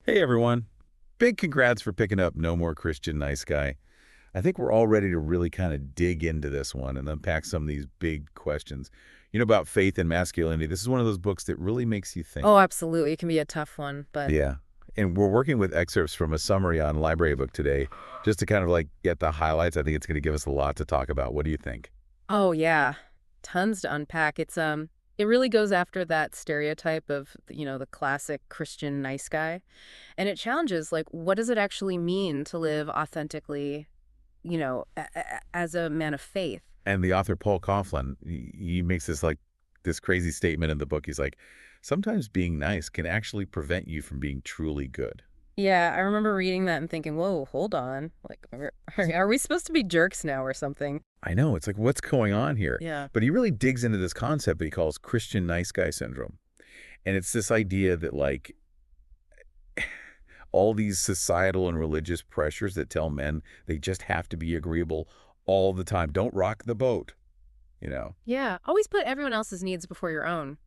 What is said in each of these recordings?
Hey everyone. Big congrats for picking up No More Christian Nice Guy. I think we're all ready to really kind of dig into this one and unpack some of these big questions. About faith and masculinity. This is one of those books that really makes you think. Oh, absolutely. It can be a tough one, but Yeah. And we're working with excerpts from a summary on Library Book today just to kind of like get the highlights. I think it's going to give us a lot to talk about. What do you think? oh yeah, tons to unpack. It really goes after that stereotype of, the classic Christian nice guy, and it challenges like what does it actually mean to live authentically, as a man of faith? And the author Paul Coughlin, he makes this crazy statement in the book. He's like, sometimes being nice can actually prevent you from being truly good. Yeah, I remember reading that and thinking, "Whoa, hold on. Like are we supposed to be jerks now or something?" I know. It's like, what's going on here? Yeah. But he really digs into this concept that he calls Christian nice guy syndrome. And it's this idea that, like, all these societal and religious pressures that tell men they just have to be agreeable all the time. Don't rock the boat, you know? Yeah, always put everyone else's needs before your own.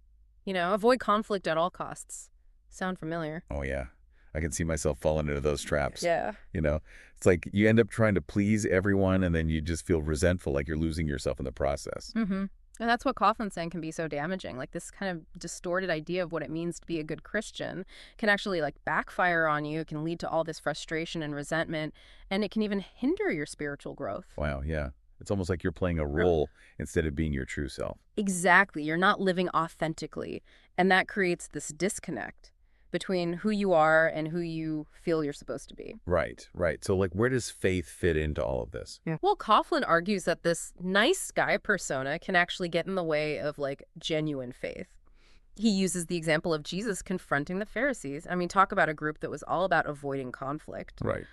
Avoid conflict at all costs. Sound familiar? Oh, yeah. I can see myself falling into those traps. Yeah. You know, it's like you end up trying to please everyone and then you just feel resentful, like you're losing yourself in the process. Mm-hmm. And that's what Coughlin's saying can be so damaging. Like this kind of distorted idea of what it means to be a good Christian can actually like backfire on you. It can lead to all this frustration and resentment, and it can even hinder your spiritual growth. Wow, yeah. It's almost like you're playing a role instead of being your true self. Exactly. You're not living authentically. And that creates this disconnect between who you are and who you feel you're supposed to be. Right, right. So, like, where does faith fit into all of this? Yeah. Well, Coughlin argues that this nice guy persona can actually get in the way of like genuine faith. He uses the example of Jesus confronting the Pharisees. I mean, talk about a group that was all about avoiding conflict. Right.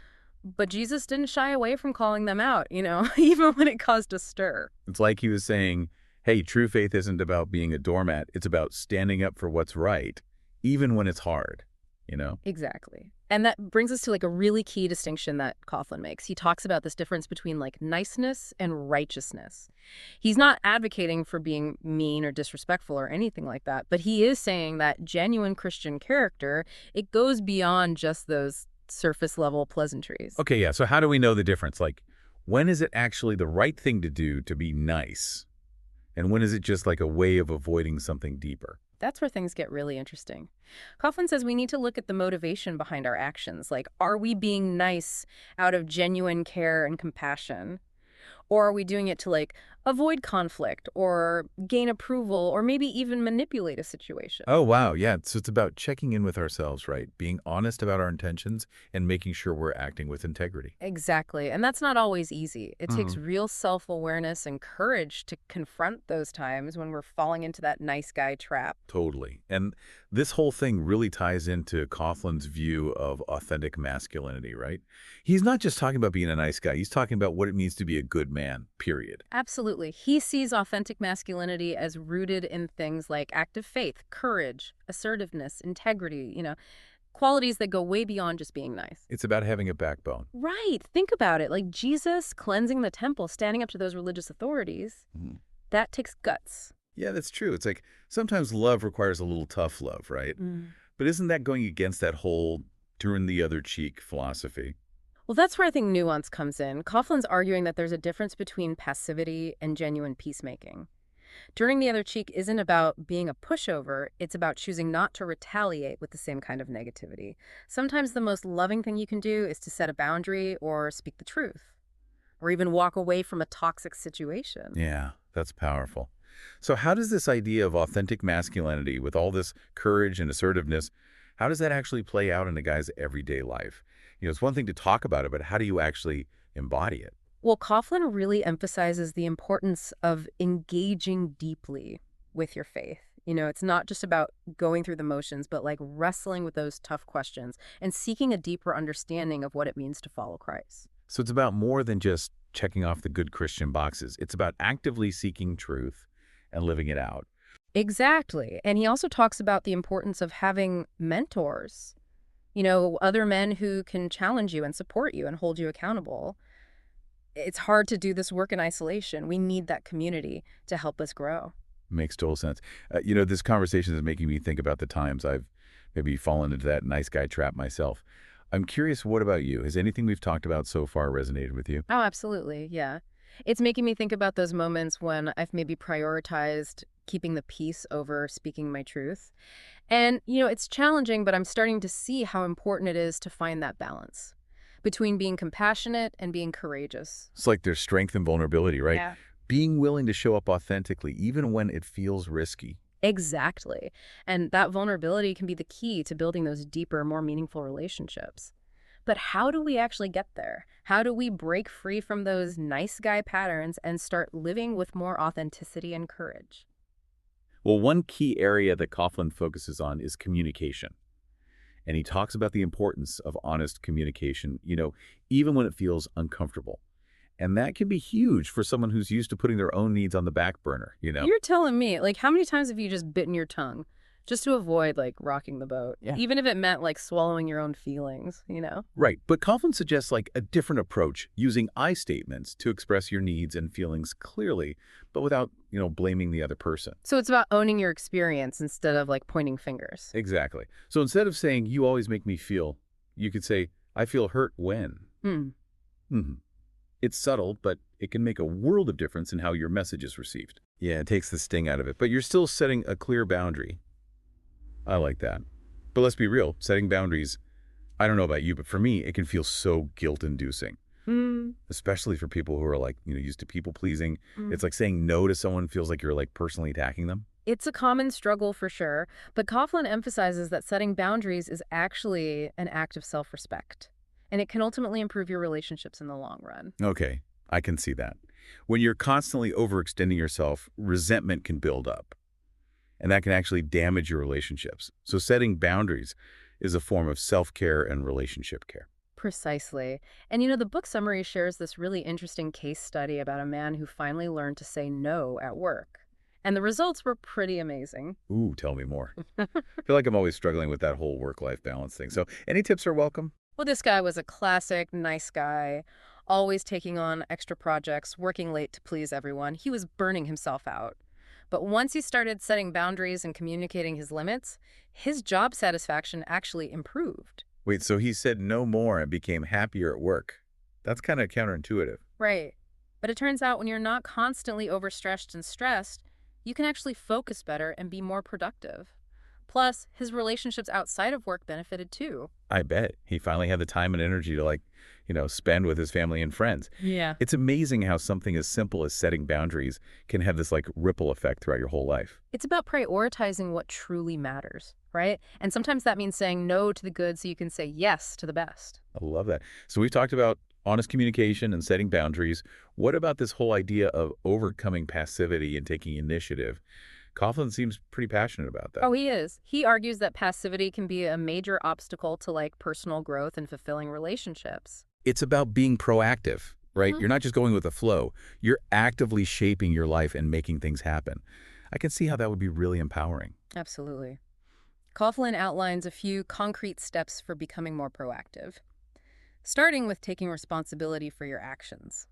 But Jesus didn't shy away from calling them out, even when it caused a stir. It's like he was saying, hey, true faith isn't about being a doormat. It's about standing up for what's right, even when it's hard, you know? Exactly. And that brings us to like a really key distinction that Coughlin makes. He talks about this difference between like niceness and righteousness. He's not advocating for being mean or disrespectful or anything like that, but he is saying that genuine Christian character, it goes beyond just those surface level pleasantries. Okay, yeah. So, how do we know the difference? Like, when is it actually the right thing to do to be nice? And when is it just like a way of avoiding something deeper? That's where things get really interesting. Coughlin says we need to look at the motivation behind our actions. Like, are we being nice out of genuine care and compassion? Or are we doing it to like avoid conflict or gain approval or maybe even manipulate a situation? Oh, wow. Yeah. So it's about checking in with ourselves, right? Being honest about our intentions and making sure we're acting with integrity. Exactly. And that's not always easy. It takes Hmm. real self-awareness and courage to confront those times when we're falling into that nice guy trap. Totally. And this whole thing really ties into Coughlin's view of authentic masculinity, right? He's not just talking about being a nice guy. He's talking about what it means to be a good man, period. Absolutely. He sees authentic masculinity as rooted in things like active faith, courage, assertiveness, integrity, qualities that go way beyond just being nice. It's about having a backbone. Right. Think about it. Like Jesus cleansing the temple, standing up to those religious authorities, Mhm. that takes guts. Yeah, that's true. It's like sometimes love requires a little tough love, right? Mm. But isn't that going against that whole turn the other cheek philosophy? Well, that's where I think nuance comes in. Coughlin's arguing that there's a difference between passivity and genuine peacemaking. Turning the other cheek isn't about being a pushover, it's about choosing not to retaliate with the same kind of negativity. Sometimes the most loving thing you can do is to set a boundary or speak the truth, or even walk away from a toxic situation. Yeah, that's powerful. So how does this idea of authentic masculinity with all this courage and assertiveness, how does that actually play out in a guy's everyday life? It's one thing to talk about it, but how do you actually embody it? Well, Coughlin really emphasizes the importance of engaging deeply with your faith. It's not just about going through the motions, but like wrestling with those tough questions and seeking a deeper understanding of what it means to follow Christ. So it's about more than just checking off the good Christian boxes. It's about actively seeking truth and living it out. Exactly. And he also talks about the importance of having mentors, other men who can challenge you and support you and hold you accountable. It's hard to do this work in isolation. We need that community to help us grow. Makes total sense. This conversation is making me think about the times I've maybe fallen into that nice guy trap myself. I'm curious, what about you? Has anything we've talked about so far resonated with you? Oh, absolutely. Yeah. It's making me think about those moments when I've maybe prioritized keeping the peace over speaking my truth. And, it's challenging, but I'm starting to see how important it is to find that balance between being compassionate and being courageous. It's like there's strength and vulnerability, right? Yeah. Being willing to show up authentically, even when it feels risky. Exactly. And that vulnerability can be the key to building those deeper, more meaningful relationships. But how do we actually get there? How do we break free from those nice guy patterns and start living with more authenticity and courage? Well, one key area that Coughlin focuses on is communication. And he talks about the importance of honest communication, even when it feels uncomfortable. And that can be huge for someone who's used to putting their own needs on the back burner. You're telling me, like, how many times have you just bitten your tongue just to avoid, like, rocking the boat? Yeah. Even if it meant, like, swallowing your own feelings? Right. But Coughlin suggests like a different approach, using I statements to express your needs and feelings clearly, but without blaming the other person. So it's about owning your experience instead of, like, pointing fingers. Exactly. So instead of saying, you always make me feel, you could say, I feel hurt when. Hmm. Hmm. It's subtle, but it can make a world of difference in how your message is received. Yeah, it takes the sting out of it, but you're still setting a clear boundary. I like that. But let's be real, setting boundaries, I don't know about you, but for me, it can feel so guilt-inducing, Hmm. especially for people who are used to people-pleasing. Mm. It's like saying no to someone feels like you're personally attacking them. It's a common struggle for sure, but Coughlin emphasizes that setting boundaries is actually an act of self-respect, and it can ultimately improve your relationships in the long run. Okay, I can see that. When you're constantly overextending yourself, resentment can build up, and that can actually damage your relationships. So setting boundaries is a form of self-care and relationship care. Precisely. And the book summary shares this really interesting case study about a man who finally learned to say no at work. And the results were pretty amazing. Ooh, tell me more. I feel like I'm always struggling with that whole work-life balance thing. So any tips are welcome. Well, this guy was a classic nice guy, always taking on extra projects, working late to please everyone. He was burning himself out. But once he started setting boundaries and communicating his limits, his job satisfaction actually improved. Wait, so he said no more and became happier at work. That's kind of counterintuitive. Right. But it turns out when you're not constantly overstressed and stressed, you can actually focus better and be more productive. Plus, his relationships outside of work benefited too. I bet. He finally had the time and energy to spend with his family and friends. Yeah. It's amazing how something as simple as setting boundaries can have this ripple effect throughout your whole life. It's about prioritizing what truly matters, right? And sometimes that means saying no to the good so you can say yes to the best. I love that. So we've talked about honest communication and setting boundaries. What about this whole idea of overcoming passivity and taking initiative? Coughlin seems pretty passionate about that. Oh, he is. He argues that passivity can be a major obstacle to personal growth and fulfilling relationships. It's about being proactive, right? Mhm. You're not just going with the flow. You're actively shaping your life and making things happen. I can see how that would be really empowering. Absolutely. Coughlin outlines a few concrete steps for becoming more proactive, starting with taking responsibility for your actions.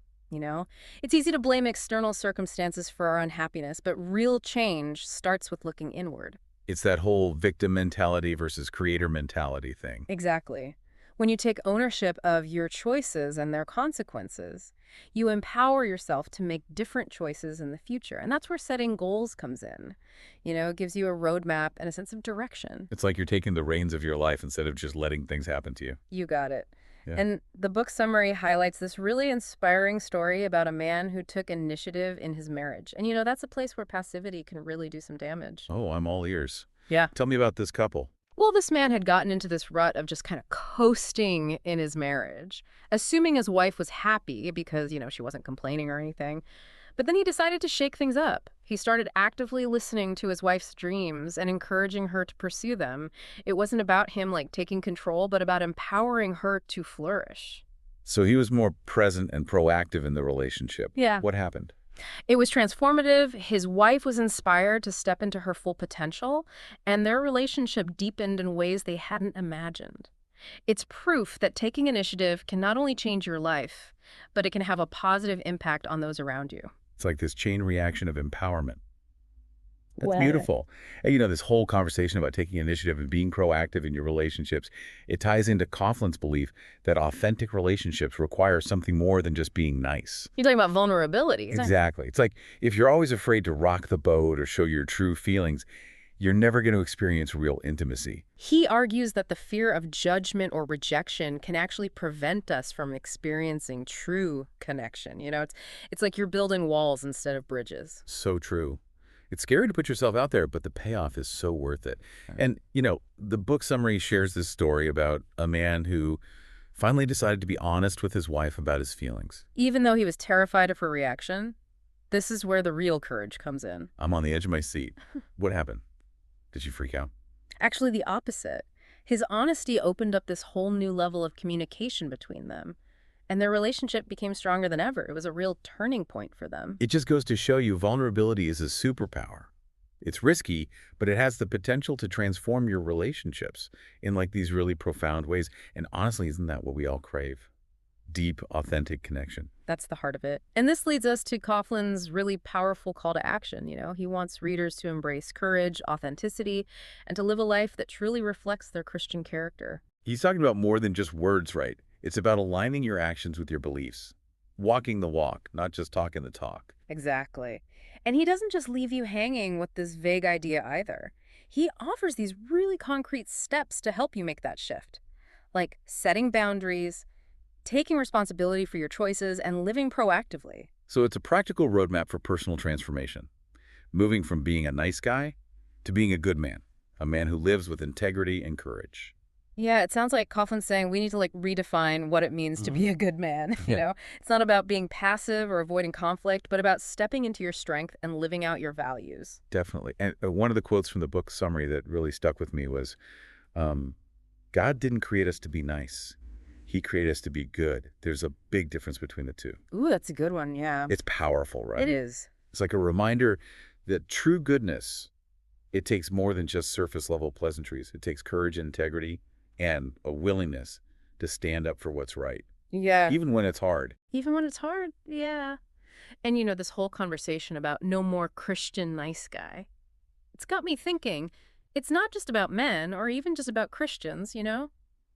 It's easy to blame external circumstances for our unhappiness, but real change starts with looking inward. It's that whole victim mentality versus creator mentality thing. Exactly. When you take ownership of your choices and their consequences, you empower yourself to make different choices in the future. And that's where setting goals comes in. It gives you a roadmap and a sense of direction. It's like you're taking the reins of your life instead of just letting things happen to you. You got it. Yeah. And the book summary highlights this really inspiring story about a man who took initiative in his marriage. And that's a place where passivity can really do some damage. Oh, I'm all ears. Yeah. Tell me about this couple. Well, this man had gotten into this rut of just kind of coasting in his marriage, assuming his wife was happy because, she wasn't complaining or anything. But then he decided to shake things up. He started actively listening to his wife's dreams and encouraging her to pursue them. It wasn't about him taking control, but about empowering her to flourish. So he was more present and proactive in the relationship. Yeah. What happened? It was transformative. His wife was inspired to step into her full potential, and their relationship deepened in ways they hadn't imagined. It's proof that taking initiative can not only change your life, but it can have a positive impact on those around you. It's like this chain reaction of empowerment. That's Well, beautiful. And, this whole conversation about taking initiative and being proactive in your relationships, it ties into Coughlin's belief that authentic relationships require something more than just being nice. you're talking about vulnerability. Exactly. It's like if you're always afraid to rock the boat or show your true feelings, you're never going to experience real intimacy. He argues that the fear of judgment or rejection can actually prevent us from experiencing true connection. It's like you're building walls instead of bridges. So true. It's scary to put yourself out there, but the payoff is so worth it. And, the book summary shares this story about a man who finally decided to be honest with his wife about his feelings. Even though he was terrified of her reaction, this is where the real courage comes in. I'm on the edge of my seat. What happened? Did she freak out? Actually, the opposite. His honesty opened up this whole new level of communication between them, and their relationship became stronger than ever. It was a real turning point for them. It just goes to show you vulnerability is a superpower. It's risky, but it has the potential to transform your relationships in like these really profound ways. And honestly, isn't that what we all crave? Deep, authentic connection. That's the heart of it. And this leads us to Coughlin's really powerful call to action. He wants readers to embrace courage, authenticity, and to live a life that truly reflects their Christian character. He's talking about more than just words, right? It's about aligning your actions with your beliefs. Walking the walk, not just talking the talk. Exactly. And he doesn't just leave you hanging with this vague idea either. He offers these really concrete steps to help you make that shift, like setting boundaries, taking responsibility for your choices, and living proactively. So it's a practical roadmap for personal transformation. Moving from being a nice guy to being a good man. A man who lives with integrity and courage. Yeah, it sounds like Coughlin's saying we need to redefine what it means to be a good man. It's not about being passive or avoiding conflict, but about stepping into your strength and living out your values. Definitely. And one of the quotes from the book summary that really stuck with me was, God didn't create us to be nice. He created us to be good. There's a big difference between the two. Ooh, that's a good one, yeah. It's powerful, right? It is. It's like a reminder that true goodness, it takes more than just surface level pleasantries. It takes courage and integrity and a willingness to stand up for what's right. Yeah. Even when it's hard. Even when it's hard, yeah. And this whole conversation about no more Christian nice guy, it's got me thinking, it's not just about men or even just about Christians.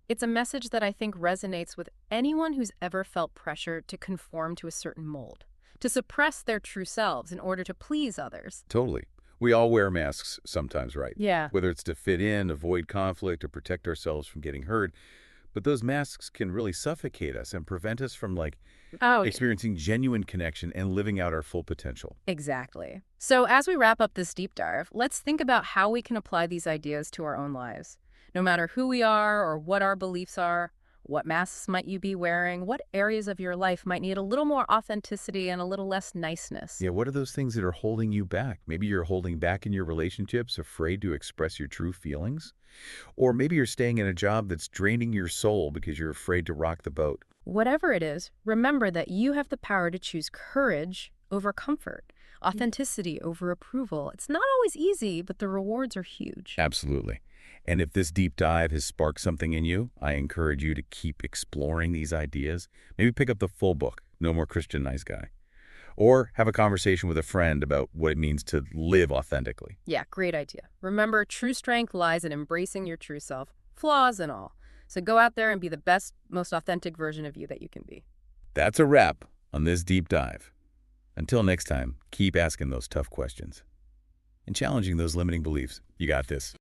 It's a message that I think resonates with anyone who's ever felt pressure to conform to a certain mold, to suppress their true selves in order to please others. Totally. We all wear masks sometimes, right? Yeah. Whether it's to fit in, avoid conflict, or protect ourselves from getting hurt. But those masks can really suffocate us and prevent us from Oh, experiencing genuine connection and living out our full potential. exactly. So as we wrap up this deep dive, let's think about how we can apply these ideas to our own lives. No matter who we are or what our beliefs are, what masks might you be wearing? What areas of your life might need a little more authenticity and a little less niceness? Yeah, what are those things that are holding you back? Maybe you're holding back in your relationships, afraid to express your true feelings. Or maybe you're staying in a job that's draining your soul because you're afraid to rock the boat. Whatever it is, remember that you have the power to choose courage over comfort, authenticity over approval. It's not always easy, but the rewards are huge. Absolutely. And if this deep dive has sparked something in you, I encourage you to keep exploring these ideas. Maybe pick up the full book, No More Christian Nice Guy. Or have a conversation with a friend about what it means to live authentically. Yeah, great idea. Remember, true strength lies in embracing your true self, flaws and all. So go out there and be the best, most authentic version of you that you can be. That's a wrap on this deep dive. Until next time, keep asking those tough questions and challenging those limiting beliefs. You got this.